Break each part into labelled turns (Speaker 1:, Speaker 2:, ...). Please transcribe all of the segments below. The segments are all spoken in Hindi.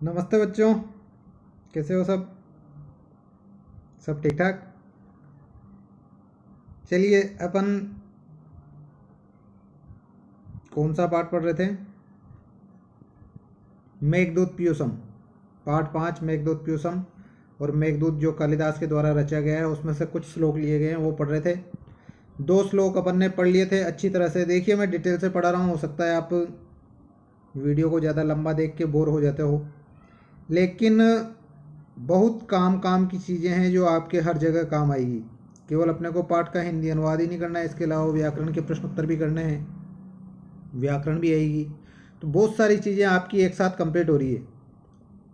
Speaker 1: नमस्ते बच्चों, कैसे हो सब ठीक ठाक। चलिए अपन कौन सा पाठ पढ़ रहे थे? मेघदूत पीयूषम, पाठ 5 मेघदूत पीयूषम। और मेघदूत जो कालिदास के द्वारा रचा गया है उसमें से कुछ श्लोक लिए गए हैं, वो पढ़ रहे थे। 2 श्लोक अपन ने पढ़ लिए थे अच्छी तरह से। देखिए मैं डिटेल से पढ़ा रहा हूँ, हो सकता है आप वीडियो को ज़्यादा लंबा देख के बोर हो जाते हो, लेकिन बहुत काम की चीज़ें हैं जो आपके हर जगह काम आएगी। केवल अपने को पाठ का हिंदी अनुवाद ही नहीं करना है, इसके अलावा व्याकरण के प्रश्न उत्तर भी करने हैं, व्याकरण भी आएगी। तो बहुत सारी चीज़ें आपकी एक साथ कंप्लीट हो रही है।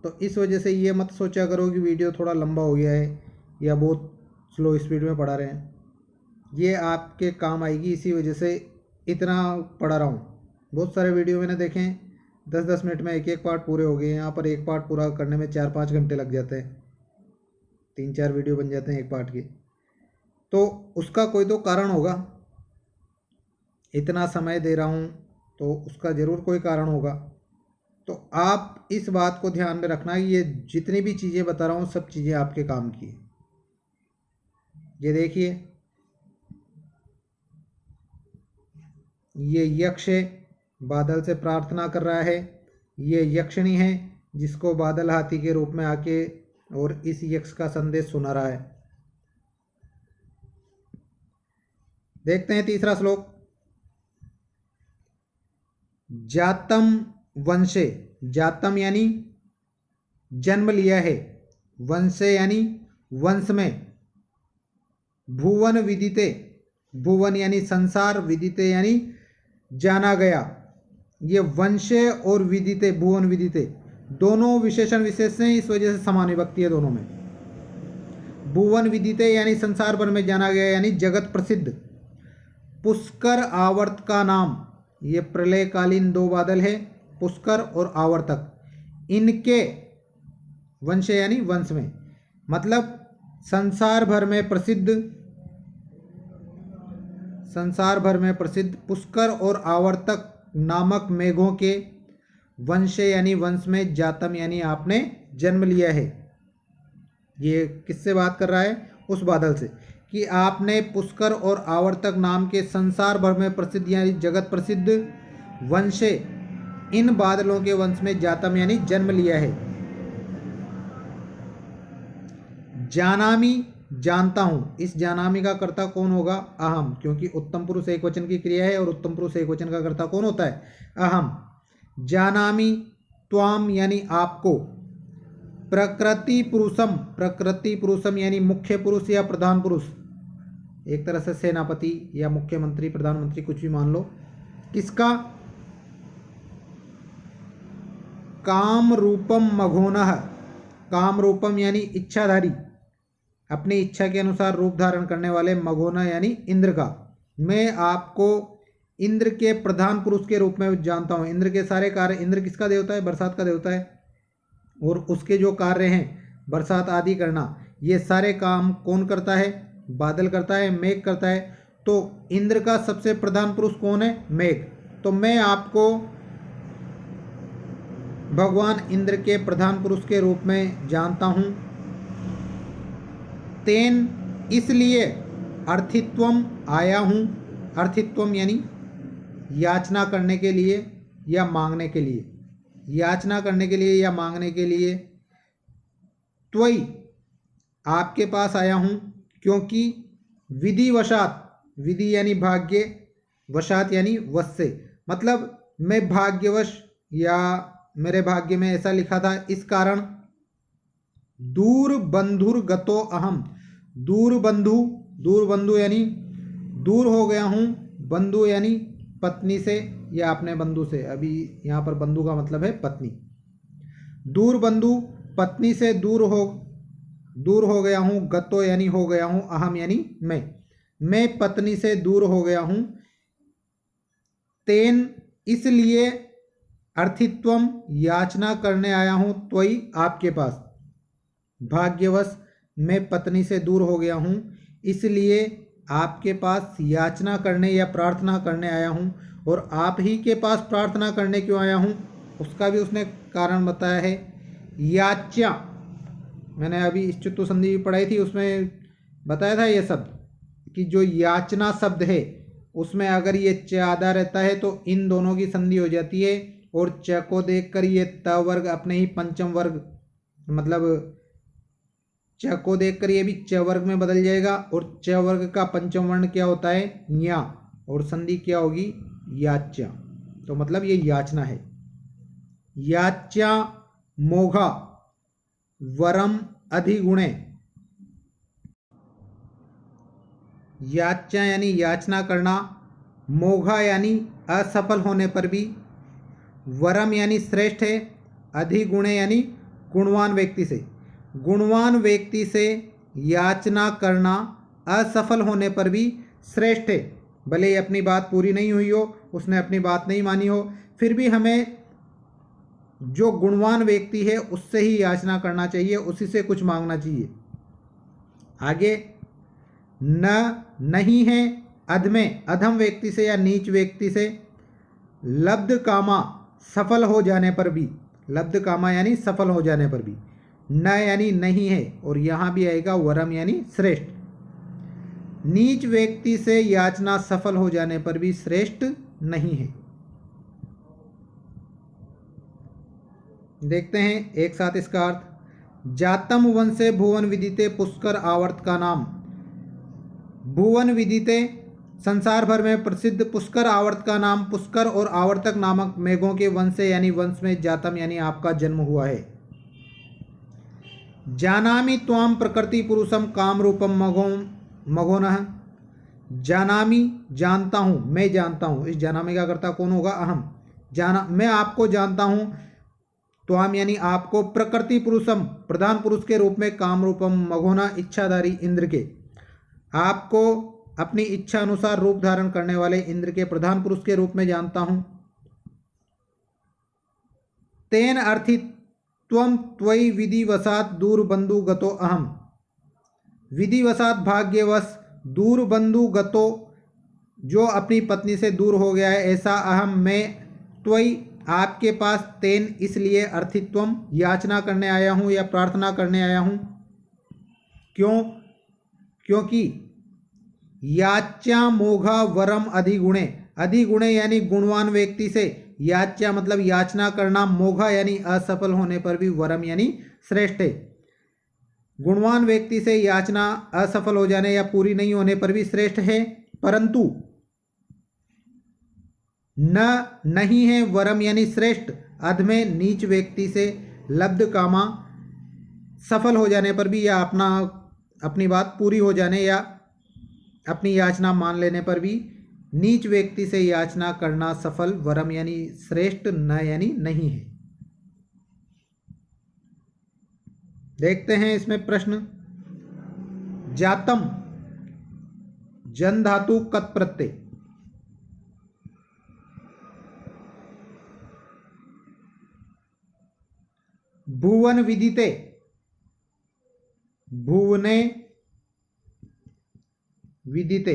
Speaker 1: तो इस वजह से ये मत सोचा करो कि वीडियो थोड़ा लंबा हो गया है या बहुत स्लो स्पीड में पढ़ा रहे हैं। ये आपके काम आएगी, इसी वजह से इतना पढ़ा रहा हूँ। बहुत सारे वीडियो मैंने देखे हैं, 10-10 मिनट में एक पार्ट पूरे हो गए। यहाँ पर एक पार्ट पूरा करने में 4-5 घंटे लग जाते हैं, 3-4 वीडियो बन जाते हैं एक पार्ट के। तो उसका कोई तो कारण होगा, इतना समय दे रहा हूँ तो उसका ज़रूर कोई कारण होगा। तो आप इस बात को ध्यान में रखना कि ये जितनी भी चीज़ें बता रहा हूँ सब चीज़ें आपके काम की है। ये देखिए, ये यक्ष है, बादल से प्रार्थना कर रहा है। ये यक्षिणी है जिसको बादल हाथी के रूप में आके और इस यक्ष का संदेश सुना रहा है। देखते हैं तीसरा श्लोक। जातम वंशे, जातम यानी जन्म लिया है, वंशे यानी वंश में, भुवन विदिते, भुवन यानी संसार, विदिते यानी जाना गया। ये वंशे और विदिते, भुवन विदिते दोनों विशेषण विशेष हैं, इस वजह से समान विभक्ति है दोनों में। भुवन विदिते यानी संसार भर में जाना गया यानी जगत प्रसिद्ध। पुष्कर आवर्त का नाम, ये प्रलयकालीन 2 बादल है, पुष्कर और आवर्तक। इनके वंश यानी वंश में, मतलब संसार भर में प्रसिद्ध, संसार भर में प्रसिद्ध पुष्कर और आवर्तक नामक मेघों के वंश यानी वंश में, जातम यानी आपने जन्म लिया है। ये किससे बात कर रहा है? उस बादल से, कि आपने पुष्कर और आवर्तक नाम के संसार भर में प्रसिद्ध यानी जगत प्रसिद्ध वंशे, इन बादलों के वंश में जातम यानी जन्म लिया है। जानामि, जानता हूं। इस जानामि का कर्ता कौन होगा? अहम, क्योंकि उत्तम पुरुष एक वचन की क्रिया है और उत्तम पुरुष एक वचन का कर्ता कौन होता है? अहम। जानामि त्वाम यानी आपको। प्रकृति पुरुषम, प्रकृति पुरुषम यानी मुख्य पुरुष या प्रधान पुरुष, एक तरह से सेनापति या मुख्यमंत्री, प्रधानमंत्री, कुछ भी मान लो। किसका? काम रूपम मघोनः, काम रूपम यानी इच्छाधारी, अपनी इच्छा के अनुसार रूप धारण करने वाले, मघोना यानी इंद्र का। मैं आपको इंद्र के प्रधान पुरुष के रूप में जानता हूँ। इंद्र के सारे कार्य, इंद्र किसका देवता है? बरसात का देवता है। और उसके जो कार्य हैं, बरसात आदि करना, ये सारे काम कौन करता है? बादल करता है, मेघ करता है। तो इंद्र का सबसे प्रधान पुरुष कौन है? मेघ। तो मैं आपको भगवान इंद्र के प्रधान पुरुष के रूप में जानता हूँ। तेन, इसलिए, अर्थित्वम, आया हूँ। अर्थित्वम यानी याचना करने के लिए या मांगने के लिए, याचना करने के लिए या मांगने के लिए। त्वयि, आपके पास आया हूँ, क्योंकि विधिवशात, विधि यानी भाग्य, वशात यानी वश से, मतलब मैं भाग्यवश या मेरे भाग्य में ऐसा लिखा था, इस कारण। दूर बंधुर गतो अहम, दूर बंधु, दूर बंधु यानी दूर हो गया हूँ, बंधु यानी पत्नी से या अपने बंधु से। अभी यहाँ पर बंधु का मतलब है पत्नी। दूर बंधु, पत्नी से दूर हो गया हूँ। गतो यानी हो गया हूँ, अहम यानी मैं पत्नी से दूर हो गया हूँ। तेन, इसलिए, अर्थित्वम, याचना करने आया हूँ, त्वयि, आपके पास। भाग्यवश, मैं पत्नी से दूर हो गया हूँ, इसलिए आपके पास याचना करने या प्रार्थना करने आया हूँ। और आप ही के पास प्रार्थना करने क्यों आया हूँ, उसका भी उसने कारण बताया है याच्या, मैंने अभी इस चुत्तु संधि पढ़ाई थी, उसमें बताया था ये शब्द कि जो याचना शब्द है उसमें अगर ये च आधा रहता है तो इन दोनों की संधि हो जाती है, और च को देखकर ये त वर्ग अपने ही पंचम वर्ग, मतलब च को देखकर ये भी च वर्ग में बदल जाएगा, और च वर्ग का पंचम वर्ण क्या होता है, न्या, और संधि क्या होगी, याच्या। तो मतलब ये याचना है। याच्या मोघा वरम अधिगुणे, याच्या यानी याचना करना, मोघा यानी असफल होने पर भी, वरम यानी श्रेष्ठ है, अधिगुणे यानी गुणवान व्यक्ति से। गुणवान व्यक्ति से याचना करना असफल होने पर भी श्रेष्ठ है। भले ही अपनी बात पूरी नहीं हुई हो, उसने अपनी बात नहीं मानी हो, फिर भी हमें जो गुणवान व्यक्ति है उससे ही याचना करना चाहिए, उसी से कुछ मांगना चाहिए। आगे, न नहीं है अधमे, अधम व्यक्ति से या नीच व्यक्ति से, लब्ध कामा सफल हो जाने पर भी, लब्ध कामा यानी सफल हो जाने पर भी, न यानी नहीं है, और यहाँ भी आएगा वरम यानी श्रेष्ठ। नीच व्यक्ति से याचना सफल हो जाने पर भी श्रेष्ठ नहीं है। देखते हैं एक साथ इसका अर्थ। जातम वंशे भुवन विदिते पुष्कर आवर्त का नाम। भुवन विदिते संसार भर में प्रसिद्ध पुष्कर आवर्त का नाम, पुष्कर और आवर्तक नामक मेघों के वंश से यानी वंश में जातम यानी आपका जन्म हुआ है। जानामि त्वाम प्रकृति पुरुषम काम रूपम मघोनः। जानामि जानता हूँ, मैं जानता हूँ, इस जानामि का कर्ता कौन होगा, अहम। जाना, मैं आपको जानता हूँ, त्वाम यानी आपको, प्रकृति पुरुषम प्रधान पुरुष के रूप में, काम रूपम मघोना इच्छाधारी इंद्र के, आपको अपनी इच्छा अनुसार रूप धारण करने वाले इंद्र के प्रधान पुरुष के रूप में जानता हूं। तेन अर्थित त्वम त्वयि विधिवशात दूर बंधु गतो अहम। विधिवशात भाग्यवश दूर बंधु गतो, जो अपनी पत्नी से दूर हो गया है, ऐसा अहम मैं, त्वयि आपके पास, तेन इसलिए, अर्थित्वम याचना करने आया हूँ या प्रार्थना करने आया हूँ। क्यों? क्योंकि याच्या मोघा वरम अधिगुणे, अधिगुणे यानी गुणवान व्यक्ति से, याच्या मतलब याचना करना, मोघा यानी असफल होने पर भी, वरम यानी श्रेष्ठ है। गुणवान व्यक्ति से याचना असफल हो जाने या पूरी नहीं होने पर भी श्रेष्ठ है, परंतु न नहीं है वरम यानी श्रेष्ठ, अध में नीच व्यक्ति से, लब्ध कामा सफल हो जाने पर भी, या अपनी बात पूरी हो जाने या अपनी याचना मान लेने पर भी, नीच व्यक्ति से याचना करना सफल, वरम यानी श्रेष्ठ, न यानी नहीं है। देखते हैं इसमें प्रश्न। जातम जन धातु कत प्रत्यय, भुवन विदिते, भुवने विदिते,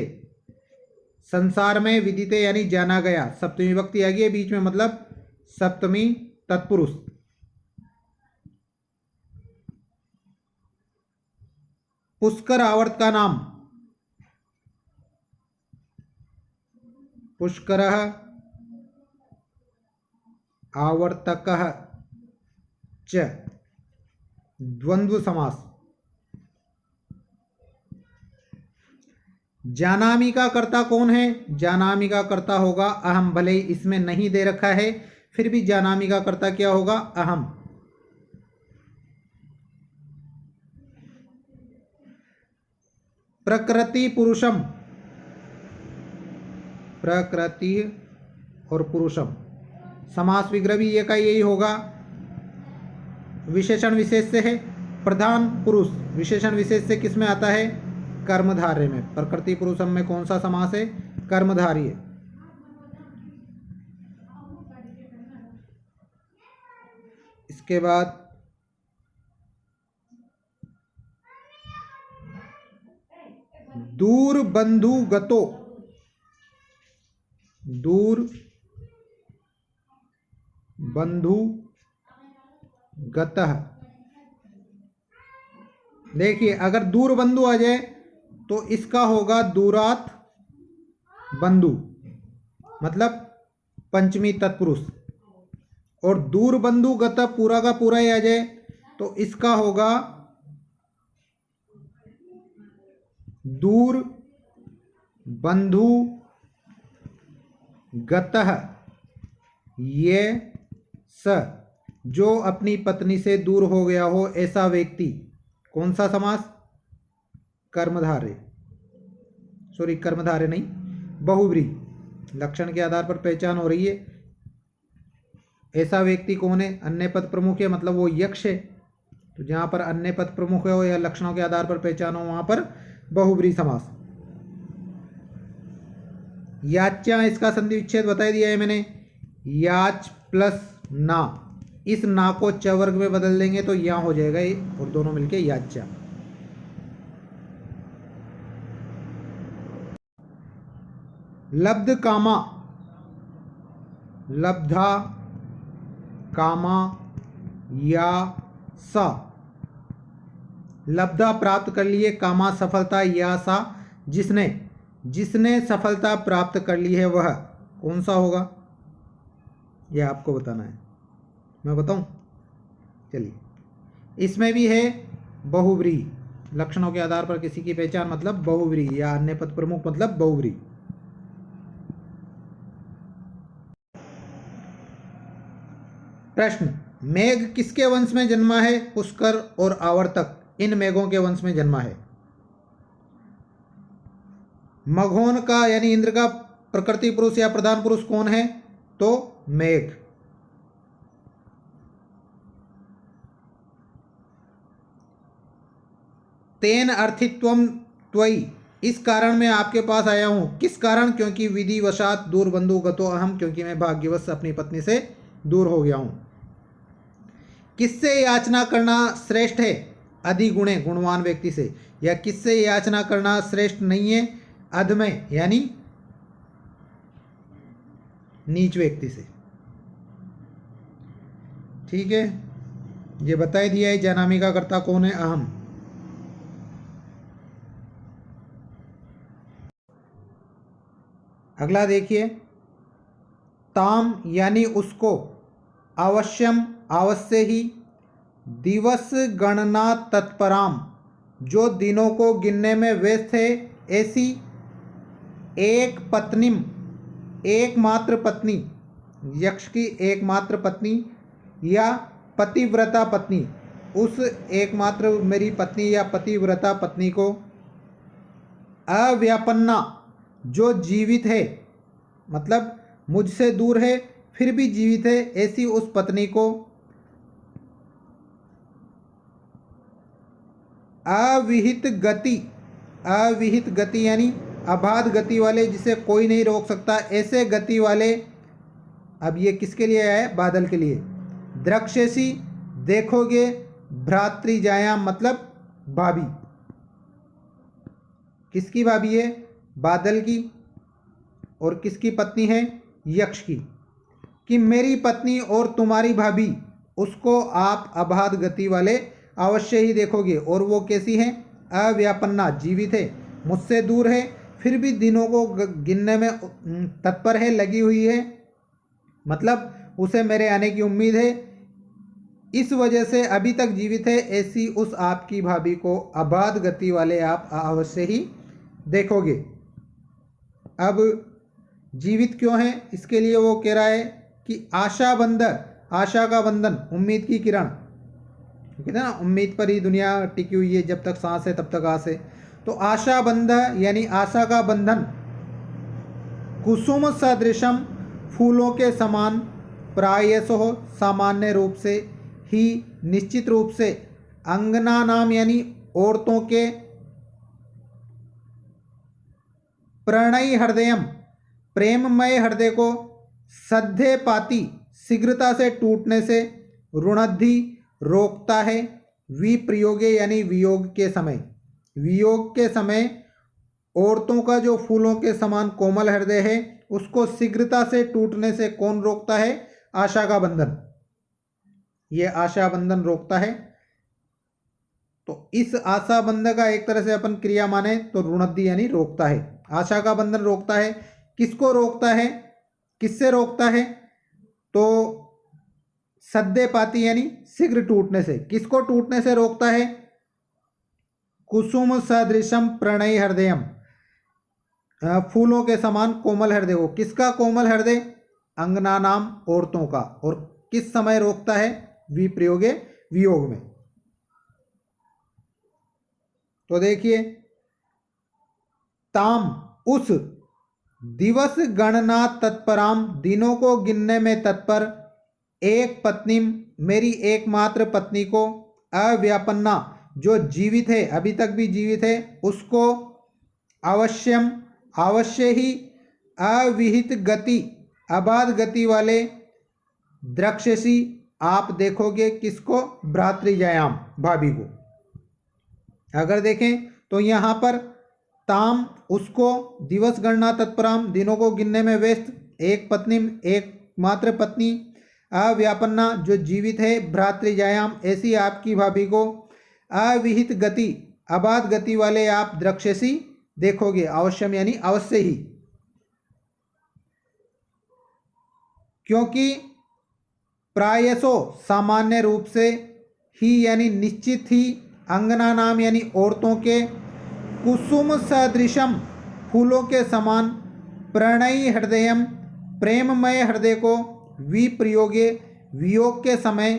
Speaker 1: संसार में, विदिते यानी जाना गया, सप्तमी विभक्ति आ गई है बीच में, मतलब सप्तमी तत्पुरुष। पुष्कर आवर्त का नाम, पुष्करः आवर्तकः च, द्वंद्व समास। जानामि का कर्ता कौन है? जानामि का कर्ता होगा अहम, भले ही इसमें नहीं दे रखा है, फिर भी जानामि का कर्ता क्या होगा? अहम। प्रकृति पुरुषम, प्रकृति और पुरुषम समास विग्रह भी ये का यही होगा, विशेषण विशेष से है। प्रधान पुरुष विशेषण विशेष से किस में आता है? कर्मधारय में। प्रकृति पुरुषम में कौन सा समास है? कर्मधारय। इसके बाद दूर बंधु गतो, दूर बंधु गतः देखिए अगर दूर बंधु आ जाए तो इसका होगा दूरात बंधु, मतलब पंचमी तत्पुरुष। और दूर बंधु गत पूरा का पूरा ही आ जाए तो इसका होगा दूर बंधु गतः ये स, जो अपनी पत्नी से दूर हो गया हो ऐसा व्यक्ति। कौन सा समास? कर्मधारय, सॉरी कर्मधारय नहीं, बहुव्रीहि। लक्षण के आधार पर पहचान हो रही है। ऐसा व्यक्ति कौन है? अन्य पद प्रमुख है, मतलब वो यक्ष है। तो जहां पर अन्य पद प्रमुख हो या लक्षणों के आधार पर पहचान हो वहां पर बहुव्रीहि समास। याच्या, इसका संधि विच्छेद बता दिया है मैंने। याच प्लस ना, इस ना को च वर्ग में बदल देंगे तो यहां हो जाएगा ये, और दोनों मिलके याच्या। लब्ध कामा, लब्धा कामा या सा, लब्धा प्राप्त कर लिए, कामा सफलता, या सा जिसने, जिसने सफलता प्राप्त कर ली है वह। कौन सा होगा यह आपको बताना है, मैं बताऊं? चलिए, इसमें भी है बहुव्रीहि। लक्षणों के आधार पर किसी की पहचान मतलब बहुव्रीहि, या अन्य पद प्रमुख मतलब बहुव्रीहि। प्रश्न, मेघ किसके वंश में जन्मा है? पुष्कर और आवर्तक इन मेघों के वंश में जन्मा है। मघोन का यानी इंद्र का प्रकृति पुरुष या प्रधान पुरुष कौन है? तो मेघ। तेन अर्थित्वम त्वयि, इस कारण मैं आपके पास आया हूं। किस कारण? क्योंकि विधिवशात दूर बंधु गतो अहम, क्योंकि मैं भाग्यवश अपनी पत्नी से दूर हो गया हूं। किससे याचना करना श्रेष्ठ है? अधिगुणे, गुणवान व्यक्ति से। या किससे याचना करना श्रेष्ठ नहीं है? अधमय यानी नीच व्यक्ति से। ठीक है, ये बता ही दिया है। जनामी का कर्ता कौन है? अहम। अगला देखिए, ताम यानी उसको, अवश्यम अवश्य ही, दिवस गणना तत्पराम, जो दिनों को गिनने में व्यस्त है ऐसी, एक पत्नीम, एकमात्र पत्नी, यक्ष की एकमात्र पत्नी या पतिव्रता पत्नी, उस एकमात्र मेरी पत्नी या पतिव्रता पत्नी को। अव्यापन्ना, जो जीवित है, मतलब मुझसे दूर है फिर भी जीवित है ऐसी उस पत्नी को। अविहित गति, अविहित गति यानी अबाध गति वाले, जिसे कोई नहीं रोक सकता ऐसे गति वाले। अब ये किसके लिए आया है? बादल के लिए। द्रक्षेसी, देखोगे, भ्रातृजाया मतलब भाभी। किसकी भाभी है? बादल की। और किसकी पत्नी है? यक्ष की। कि मेरी पत्नी और तुम्हारी भाभी, उसको आप अबाध गति वाले अवश्य ही देखोगे। और वो कैसी है? अव्यापन्ना, जीवित है, मुझसे दूर है फिर भी दिनों को गिनने में तत्पर है, लगी हुई है, मतलब उसे मेरे आने की उम्मीद है, इस वजह से अभी तक जीवित है। ऐसी उस आपकी भाभी को अबाध गति वाले आप अवश्य ही देखोगे। अब जीवित क्यों है? इसके लिए वो कह रहा है कि आशा बंधन, आशा का बंधन, उम्मीद की किरण। कहते हैं ना, उम्मीद पर ही दुनिया टिकी हुई है, जब तक सांस है तब तक आस है। तो आशा बंधन यानी आशा का बंधन, कुसुम सदृशम, फूलों के समान, प्रायशः सामान्य रूप से ही, निश्चित रूप से, अंगना नाम यानी औरतों के, प्रणयी हृदयम, प्रेममय हृदय को, सद्य पाती, शीघ्रता से टूटने से, रुणद्धि रोकता है, विप्रयोगे यानी वियोग के समय, वियोग के समय औरतों का जो फूलों के समान कोमल हृदय है उसको शीघ्रता से टूटने से कौन रोकता है? आशा का बंधन। ये आशा बंधन रोकता है। तो तो इस आशा बंधन का एक तरह से अपन क्रिया माने तो रुणद्धि यानी रोकता है। आशा का बंधन रोकता है, किसको रोकता है, किससे रोकता है, तो सद्देपाती यानी शीघ्र टूटने से। किसको टूटने से रोकता है, कुसुम सदृशम प्रणय हृदयम, फूलों के समान कोमल हृदय को। किसका कोमल हृदय, अंगना नाम औरतों का। और किस समय रोकता है, विप्रयोगे वियोग में। तो देखिए, ताम उस दिवस गणना तत्पराम, दिनों को गिनने में तत्पर, एक पत्नी मेरी एकमात्र पत्नी को, अव्यापन्ना जो जीवित है, अभी तक भी जीवित है, उसको, अवश्यम अवश्य ही, अविहित गति अबाध गति वाले, द्रक्षसी आप देखोगे, किसको, भ्रातृजायाम भाभी को। अगर देखें तो यहाँ पर ताम उसको, दिवस गणना तत्पराम दिनों को गिनने में व्यस्त, एक पत्नी एकमात्र पत्नी, अव्यापन्ना जो जीवित है, भ्रातृजायाम ऐसी आपकी भाभी को, अविहित गति अबाध गति वाले आप द्रक्षसी देखोगे, अवश्यम यानी अवश्य ही। क्योंकि प्रायसो सामान्य रूप से, ही यानी निश्चित ही, अंगना नाम यानी औरतों के, कुसुम सदृशम फूलों के समान, प्रणयी हृदयम प्रेममय हृदय को, विप्रयोगे वियोग के समय,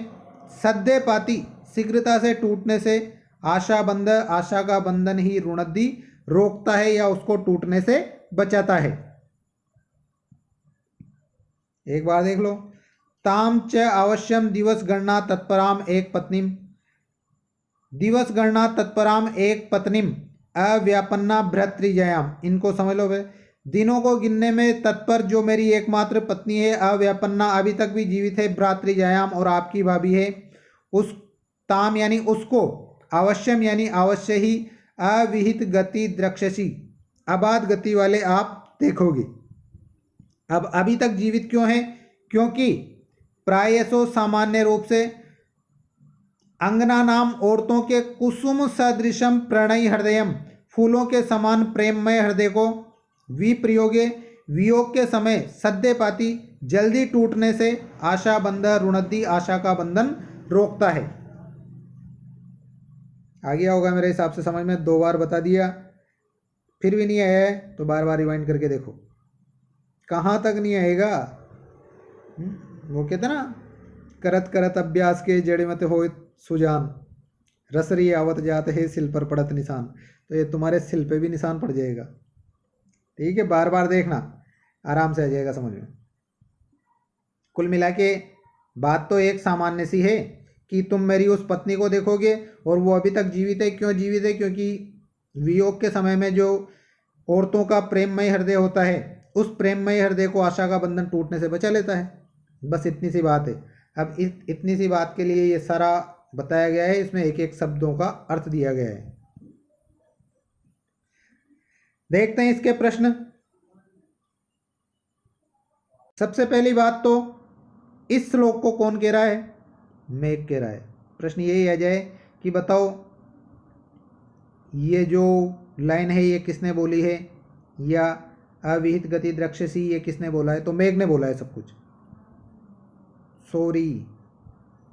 Speaker 1: सद्देपाती शीघ्रता से टूटने से, आशा बंध आशा का बंधन ही रुणद्धि रोकता है या उसको टूटने से बचाता है। एक बार देख लो, ताम च अवश्यम दिवस गणना तत्पराम एक पत्नीम, दिवस गणना तत्पराम एक पत्नीम, अव्यापन्ना भ्रातृजायाम, इनको समझ लो भाई, दिनों को गिनने में तत्पर जो मेरी एकमात्र पत्नी है, अव्यापन्ना अभी तक भी जीवित है, भ्रातृजायाम और आपकी भाभी है, उस ताम यानी उसको, अवश्यम यानी अवश्य ही, अविहित गति द्रक्षसी अबाध गति वाले आप देखोगे। अब अभी तक जीवित क्यों है, क्योंकि प्रायसो सामान्य रूप से, अंगना नाम औरतों के, कुसुम सदृशम प्रणयी हृदयम फूलों के समान प्रेममय हृदय को, विप्रयोगे वियोग के समय, सद्देपाती जल्दी टूटने से, आशा बंध रुणद्धि आशा का बंधन रोकता है। आ गया होगा मेरे हिसाब से समझ में, 2 बार बता दिया, फिर भी नहीं आया है तो बार बार रिवाइंड करके देखो। कहाँ तक नहीं आएगा, वो कहते ना, करत करत अभ्यास के जड़े मत हो सुजान, रसरी आवत जाते है सिल पर पड़त निशान। तो ये तुम्हारे सिल पे भी निशान पड़ जाएगा। ठीक है, बार बार देखना, आराम से आ जाएगा समझ में। कुल मिला के बात तो एक सामान्य सी है कि तुम मेरी उस पत्नी को देखोगे और वो अभी तक जीवित है। क्यों जीवित है, क्योंकि वियोग के समय में जो औरतों का प्रेममय हृदय होता है, उस प्रेममय हृदय को आशा का बंधन टूटने से बचा लेता है। बस इतनी सी बात है। अब इतनी सी बात के लिए ये सारा बताया गया है, इसमें एक एक शब्दों का अर्थ दिया गया है। देखते हैं इसके प्रश्न। सबसे पहली बात तो, इस श्लोक को कौन कह रहा है, मेघ कह रहा है। प्रश्न यही आ जाए कि बताओ ये जो लाइन है ये किसने बोली है, या अविहित गति द्रक्षसी ये किसने बोला है, तो मेघ ने बोला है सब कुछ। सॉरी,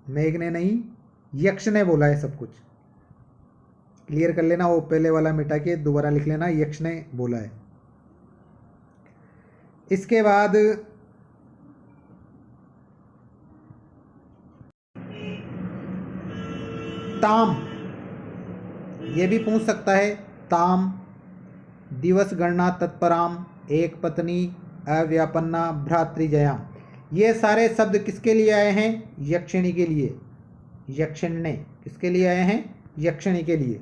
Speaker 1: मेघ ने नहीं, यक्ष ने बोला है सब कुछ। क्लियर कर लेना, वो पहले वाला मिटा के दोबारा लिख लेना, यक्ष ने बोला है। इसके बाद ताम, ये भी पूछ सकता है, ताम दिवस गणना तत्पराम एक पत्नी अव्यापन्ना भ्रातृजयाम, ये सारे शब्द किसके लिए आए हैं, यक्षिणी के लिए। यक्षिण ने किसके लिए आए हैं, यक्षिणी के लिए।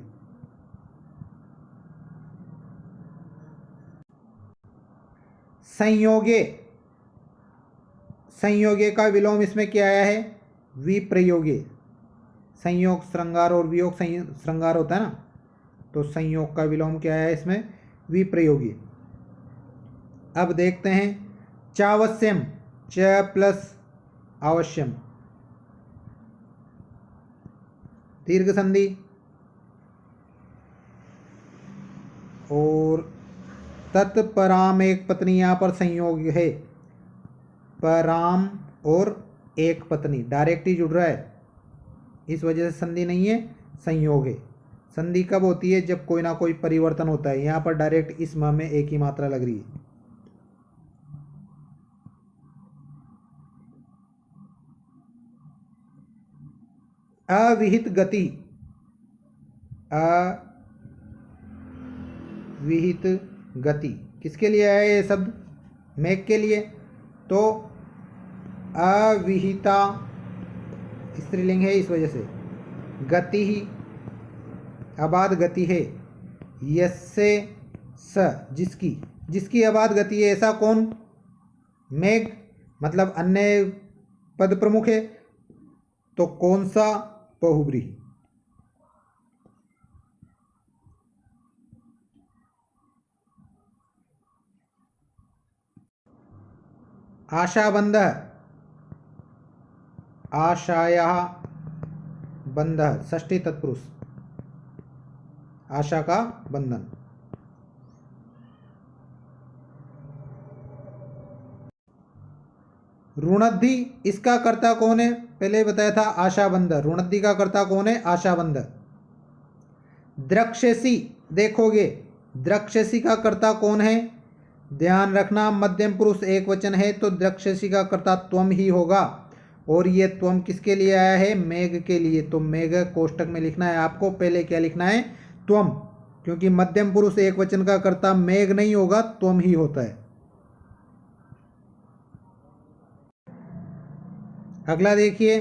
Speaker 1: संयोगे, संयोगे का विलोम इसमें क्या आया है, विप्रयोगे। संयोग श्रृंगार और वियोग श्रृंगार होता है ना, तो संयोग का विलोम क्या है इसमें, विप्रयोगी। अब देखते हैं, चावश्यम, च प्लस अवश्यम, दीर्घ संधि, तत्पराम एक पत्नी, यहाँ पर संयोग है, पराम और एक पत्नी डायरेक्ट ही जुड़ रहा है, इस वजह से संधि नहीं है, संयोग है। संधि कब होती है? जब कोई ना कोई परिवर्तन होता है। यहाँ पर डायरेक्ट इस म में एक ही मात्रा लग रही है। अविहित गति, अविहित गति किसके लिए है ये शब्द? मेघ के लिए। तो अविहिता स्त्रीलिंग है, इस वजह से गति ही अबाध गति है। यस्से स जिसकी, जिसकी अबाध गति है, ऐसा कौन? मेघ, मतलब अन्य पद प्रमुख है, तो कौन सा? बहुब्रीहि। आशाबंधः, आशायाः बंधः षष्ठी तत्पुरुष, आशा का बंधन। ऋणद्धि, इसका कर्ता कौन है? पहले बताया था आशाबंध। ऋणद्धि का कर्ता कौन है? आशाबंध। द्रक्षसी, देखोगे द्रक्षसी का कर्ता कौन है? ध्यान रखना, मध्यम पुरुष एक वचन है तो द्रक्षसी का कर्ता त्वम ही होगा। और ये त्वम किसके लिए आया है? मेघ के लिए। तो मेघ कोष्टक में लिखना है आपको। पहले क्या लिखना है? त्वम, क्योंकि मध्यम पुरुष एक वचन का कर्ता मेघ नहीं होगा, त्वम ही होता है। अगला देखिए,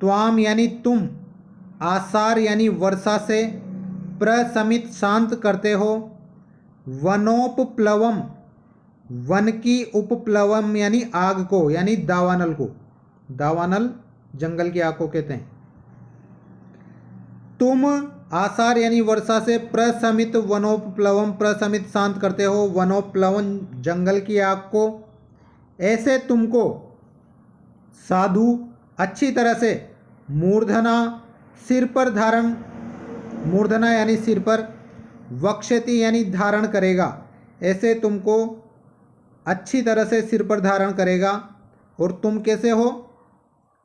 Speaker 1: त्वाम यानी तुम, आसार यानी वर्षा से, प्रशमित शांत करते हो, वनोपप्लवम, वन की उपप्लवम यानी आग को, यानी दावानल को, दावानल जंगल की आग को कहते हैं। तुम आसार यानी वर्षा से, प्रशमित वनोपप्लवम, प्रशमित शांत करते हो, वनोपप्लवन जंगल की आग को। ऐसे तुमको साधु अच्छी तरह से मूर्धना सिर पर धारण, मूर्धना यानी सिर पर, वक्षति यानी धारण करेगा। ऐसे तुमको अच्छी तरह से सिर पर धारण करेगा। और तुम कैसे हो?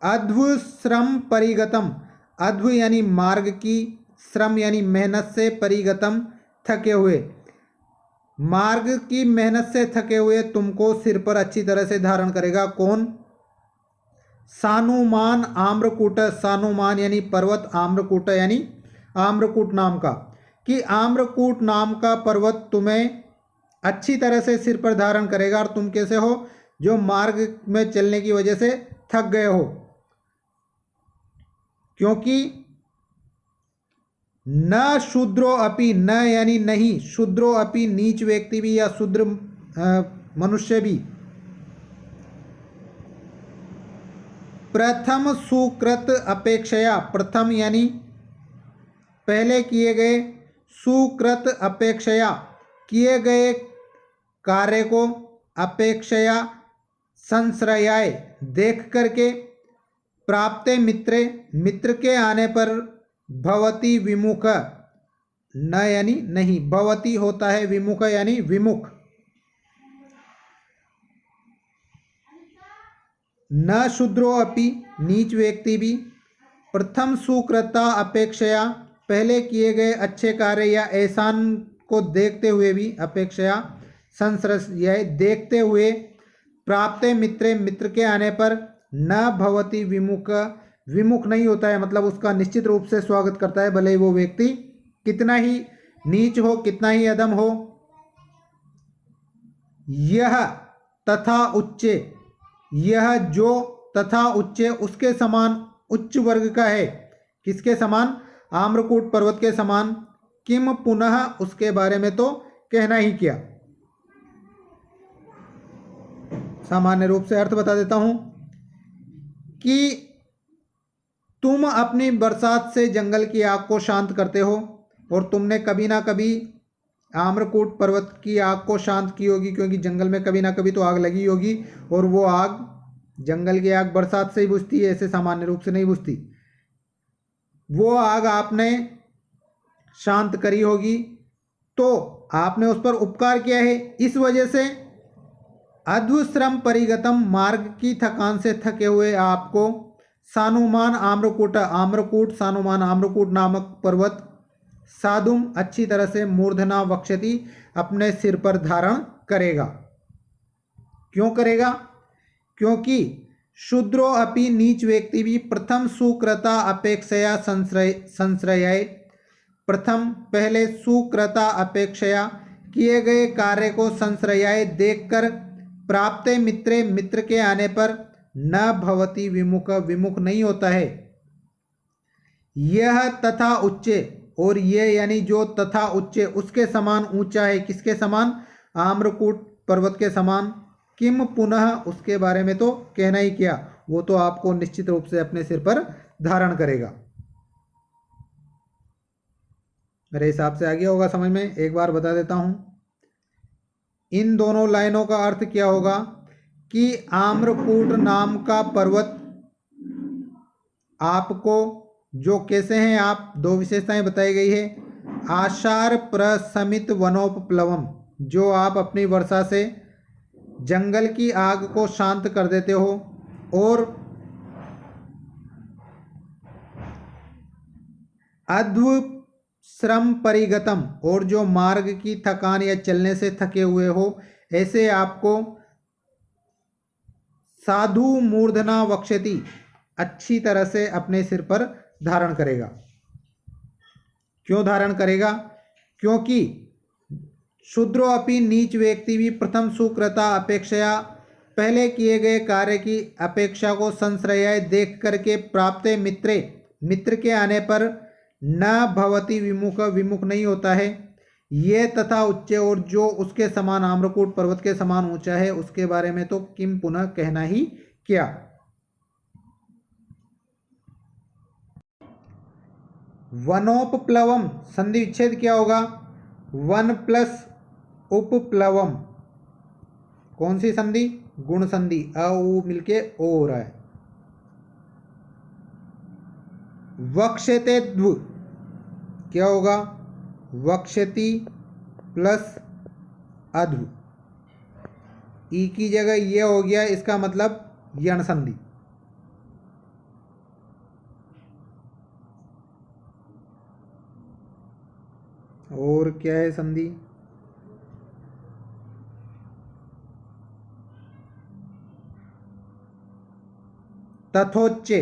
Speaker 1: अध्व श्रम परिगतम, अध्व यानी मार्ग की, श्रम यानी मेहनत से, परिगतम थके हुए, मार्ग की मेहनत से थके हुए तुमको सिर पर अच्छी तरह से धारण करेगा। कौन? सानुमान आम्रकूट, सानुमान यानी पर्वत, आम्रकूट यानी आम्रकूट नाम का, कि आम्रकूट नाम का पर्वत तुम्हें अच्छी तरह से सिर पर धारण करेगा। और तुम कैसे हो? जो मार्ग में चलने की वजह से थक गए हो, क्योंकि न शूद्रो अपि, न यानी नहीं, शूद्रो अपि नीच व्यक्ति भी या शूद्र मनुष्य भी, प्रथम सुकृत अपेक्षया, प्रथम यानी पहले किए गए, सुकृत अपेक्षया किए गए कार्य को, अपेक्षया संश्रयाय देख करके, प्राप्ते मित्रे मित्र के आने पर, भवती विमुख, न यानी नहीं, भवती होता है विमुख यानी विमुख, न शूद्रो अपि नीच व्यक्ति भी, प्रथम सुकृता अपेक्षया पहले किए गए अच्छे कार्य या एहसान को देखते हुए भी, अपेक्षया संश्रय देखते हुए, प्राप्ते मित्रे मित्र के आने पर, न भवती विमुख, विमुख नहीं होता है, मतलब उसका निश्चित रूप से स्वागत करता है, भले ही वो व्यक्ति कितना ही नीच हो, कितना ही अधम हो। यह तथा उच्चे, यह जो तथा उच्चे उसके समान उच्च वर्ग का है, किसके समान? आम्रकूट पर्वत के समान। किम पुनः, उसके बारे में तो कहना ही क्या। सामान्य रूप से अर्थ बता देता हूं कि तुम अपनी बरसात से जंगल की आग को शांत करते हो, और तुमने कभी ना कभी आम्रकूट पर्वत की आग को शांत की होगी, क्योंकि जंगल में कभी ना कभी तो आग लगी होगी, और वो आग, जंगल की आग बरसात से ही बुझती है, ऐसे सामान्य रूप से नहीं बुझती। वो आग आपने शांत करी होगी, तो आपने उस पर उपकार किया है, इस वजह से अध्वश्रम परिगतम, मार्ग की थकान से थके हुए आपको सानुमान आम्रकूट, आम्रकूट सानुमान आम्रकूट नामक पर्वत साधुम अच्छी तरह से मूर्धना वक्षति अपने सिर पर धारण करेगा। क्यों करेगा? क्योंकि शूद्रो अपि, नीच व्यक्ति भी प्रथम सुकृता अपेक्षया संश्रय, प्रथम पहले सुकृता अपेक्षया किए गए कार्य को संश्रयाय देखकर, प्राप्त मित्रे, मित्र के आने पर, न भवति विमुख, विमुख नहीं होता है। यह तथा उच्चे, और ये यानी जो तथा उच्चे उसके समान ऊंचा है। किसके समान? आम्रकूट पर्वत के समान। किम पुनः, उसके बारे में तो कहना ही क्या, वो तो आपको निश्चित रूप से अपने सिर पर धारण करेगा। मेरे हिसाब से आ गया होगा समझ में। एक बार बता देता हूं, इन दोनों लाइनों का अर्थ क्या होगा कि आम्रकूट नाम का पर्वत आपको जो कैसे हैं, आप दो विशेषताएं बताई गई है। आशार प्रशमित वनोपप्लवम, जो आप अपनी वर्षा से जंगल की आग को शांत कर देते हो, और अध्वश्रम परिगतम, और जो मार्ग की थकान या चलने से थके हुए हो, ऐसे आपको साधु मूर्धना वक्षति, अच्छी तरह से अपने सिर पर धारण करेगा। क्यों धारण करेगा? क्योंकि शूद्रो अपि, नीच व्यक्ति भी प्रथम सुकृता अपेक्षया, पहले किए गए कार्य की अपेक्षा को संश्रय देख करके, प्राप्त मित्रे, मित्र के आने पर, न भवति विमुख, विमुख नहीं होता है। ये तथा उच्चे, और जो उसके समान आम्रकूट पर्वत के समान ऊंचा है, उसके बारे में तो किम पुनः कहना ही क्या। वनोपप्लवम, संधि विच्छेद क्या होगा? वन प्लस उपप्लवम, कौन सी संधि? गुण संधि, अ उ मिलके ओ हो रहा है। वक्षते द्व क्या होगा? वक्षति प्लस अध्व, ई की जगह ये हो गया, इसका मतलब यण संधि। और क्या है संधि? तथोच्चे,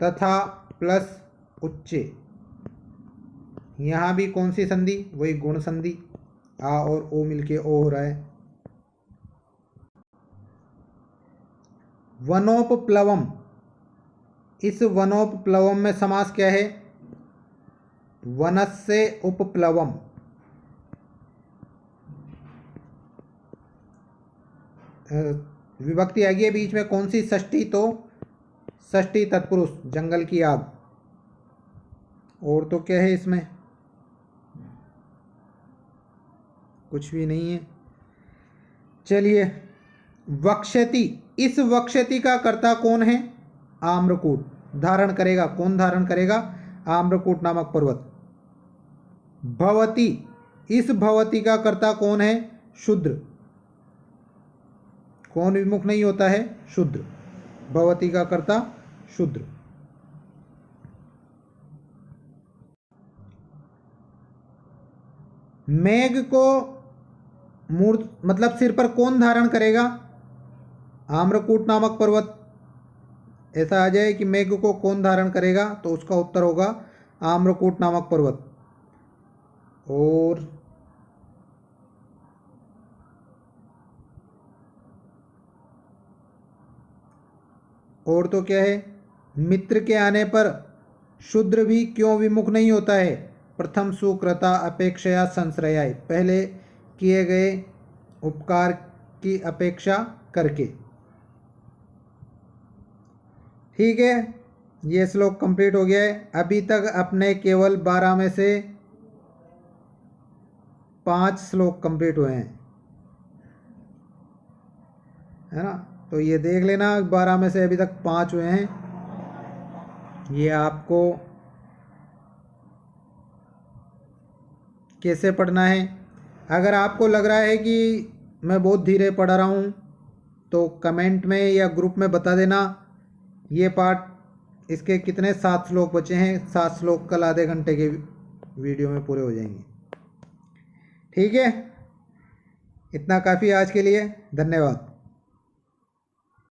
Speaker 1: तथा प्लस उच्चे, यहां भी कौन सी संधि? वही गुण संधि, आ और ओ मिलके ओ हो रहा है। वनोपप्लवम, इस वनोपप्लवम में समास क्या है? वनस्य उपप्लवम, विभक्ति आ गई है बीच में, कौन सी? षष्ठी, तो षष्ठी तत्पुरुष, जंगल की आग। और तो क्या है इसमें? कुछ भी नहीं है। चलिए, वक्षति, इस वक्षति का कर्ता कौन है? आम्रकूट। धारण करेगा, कौन धारण करेगा? आम्रकूट नामक पर्वत। भवती, इस भवती का कर्ता कौन है? शूद्र। कौन विमुख नहीं होता है? शूद्र। भवती का कर्ता शूद्र। मेघ को मूर्त मतलब सिर पर कौन धारण करेगा? आम्रकूट नामक पर्वत। ऐसा आ जाए कि मेघ को कौन धारण करेगा, तो उसका उत्तर होगा आम्रकूट नामक पर्वत। और तो क्या है? मित्र के आने पर शूद्र भी क्यों विमुख नहीं होता है? प्रथम सुकृता अपेक्षया संश्रयाय, पहले किए गए उपकार की अपेक्षा करके। ठीक है, ये श्लोक कंप्लीट हो गया है। अभी तक अपने केवल 12 में से 5 श्लोक कंप्लीट हुए हैं, है ना? तो ये देख लेना, 12 में से अभी तक 5 हुए हैं। ये आपको कैसे पढ़ना है। अगर आपको लग रहा है कि मैं बहुत धीरे पढ़ रहा हूँ तो कमेंट में या ग्रुप में बता देना। ये पाठ इसके कितने 7 श्लोक बचे हैं, 7 श्लोक कल आधे घंटे के वीडियो में पूरे हो जाएंगे। ठीक है, इतना काफ़ी आज के लिए। धन्यवाद।